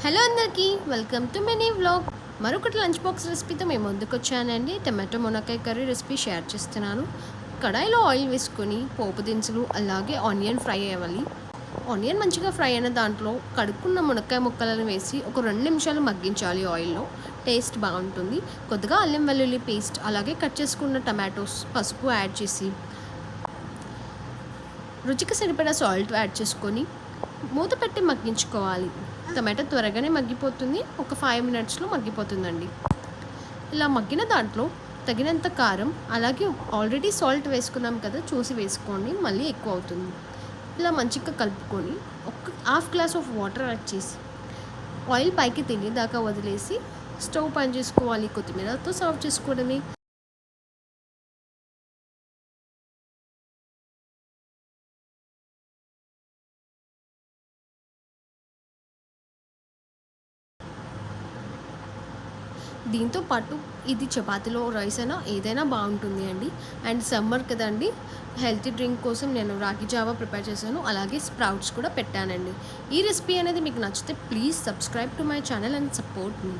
Hello అందరికీ welcome to mini vlog. మరొకటి lunch box రెసిపీతో మేము ముందుకు వచ్చానండి. టమాటో మునక్కాయ కర్రీ రెసిపీ షేర్ చేస్తున్నాను. కడాయిలో ఆయిల్ వేసుకొని పోపు దినుసులు అలాగే ఆనియన్ ఫ్రై అవ్వాలి. ఆనియన్ మంచిగా ఫ్రై అయిన దాంట్లో కడుక్కున్న మునక్కాయ ముక్కలను వేసి ఒక 2 నిమిషాలు మగ్గించాలి ఆయిల్లో. టేస్ట్ బాగుంటుంది. కొద్దిగా అల్లం వెల్లుల్లి పేస్ట్ అలాగే కట్ చేసుకున్న టమాటోస్ పసుపు యాడ్ చేసి రుచికి సరిపడా సాల్ట్ యాడ్ చేసుకొని మూత పెట్టి మగ్గించుకోవాలి. టమాటో త్వరగానే మగ్గిపోతుంది. ఒక 5 మినిట్స్లో మగ్గిపోతుందండి. ఇలా మగ్గిన దాంట్లో తగినంత కారం అలాగే ఆల్రెడీ సాల్ట్ వేసుకున్నాం కదా, చూసి వేసుకోండి, మళ్ళీ ఎక్కువ అవుతుంది. ఇలా మంచిగా కలుపుకొని ఒక half glass of water add చేసి ఆయిల్ పైకి తెలియదాకా వదిలేసి స్టవ్ పని చేసుకోవాలి. కొత్తిమీరతో సర్వ్ చేసుకోవడమే. దీంతో పాటు ఇది చపాతీలో రైస్ అయినా ఏదైనా బాగుంటుంది అండి. అండ్ సమ్మర్ కదండి, హెల్తీ డ్రింక్ కోసం నేను రాగి జావా ప్రిపేర్ చేశాను. అలాగే స్ప్రౌట్స్ కూడా పెట్టానండి. ఈ రెసిపీ అనేది మీకు నచ్చితే please subscribe to my channel and support me.